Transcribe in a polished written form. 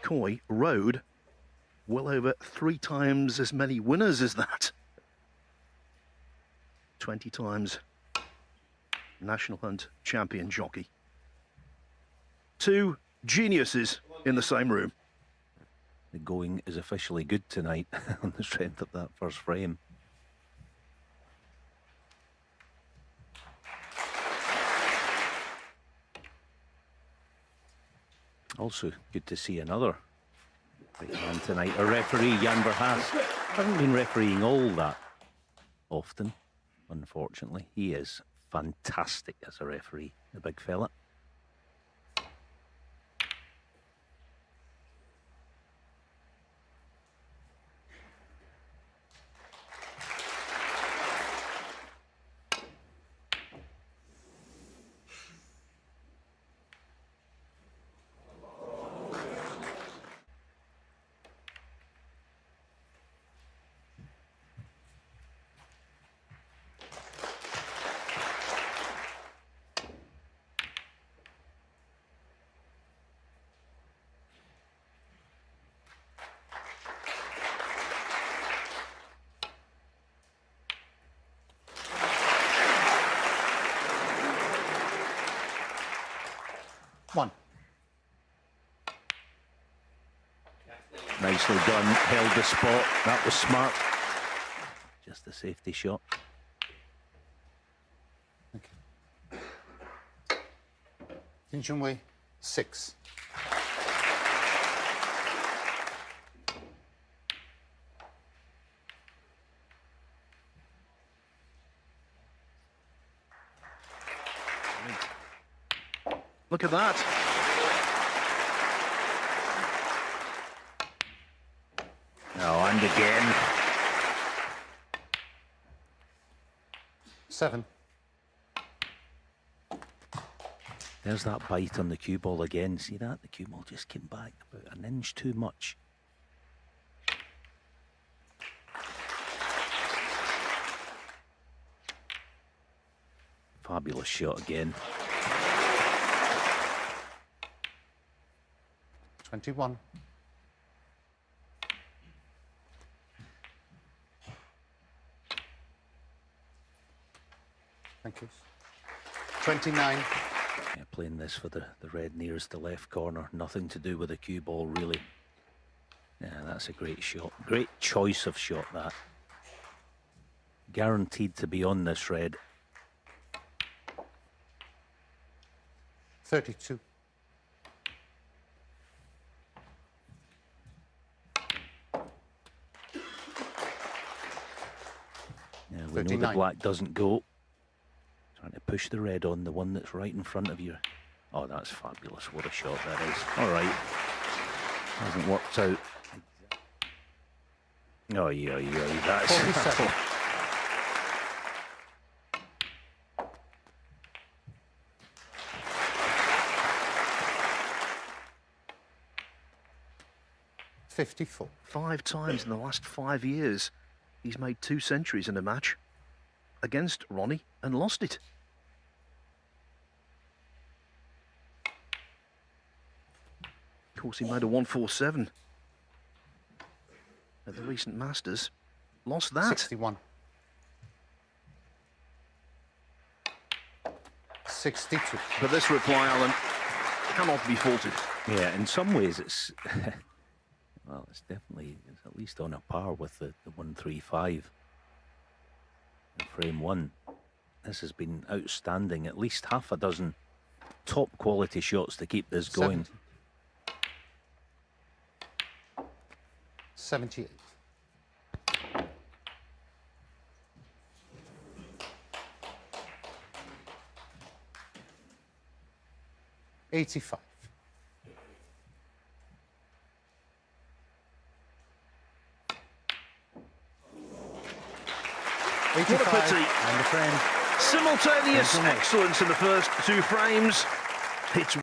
McCoy rode well over 3 times as many winners as that. 20 times National Hunt champion jockey. 2 geniuses in the same room. The going is officially good tonight on the strength of that first frame. Also good to see another great man tonight. A referee, Jan Verhaas, hasn't been refereeing all that often, unfortunately. He is fantastic as a referee, the big fella. One. Nicely done, held the spot. That was smart. Just a safety shot. In Junhui, 6. Look at that. Oh, and again. 7. There's that bite on the cue ball again. See that? The cue ball just came back about an inch too much. Fabulous shot again. 21. Thank you. 29. Yeah, playing this for the red nearest the left corner. Nothing to do with the cue ball, really. Yeah, that's a great shot. Great choice of shot, that. Guaranteed to be on this red. 32. Yeah, we know the 39. black doesn't go. Trying to push the red on the one that's right in front of you. Oh, that's fabulous. What a shot that is. All right. Hasn't worked out. Oh, yeah. That's... 47. $54. 5 times in the last 5 years, he's made 2 centuries in a match against Ronnie and lost it. Of course, he made a 147 at the recent Masters. Lost that. 61. 62. But this reply, Alan, cannot be faulted. Yeah, in some ways it's... well, it's at least on a par with the 135 in frame 1. This has been outstanding. At least half a dozen top quality shots to keep this going. 78. $85. What a pity. And the frame. Simultaneous excellence in the first 2 frames. It's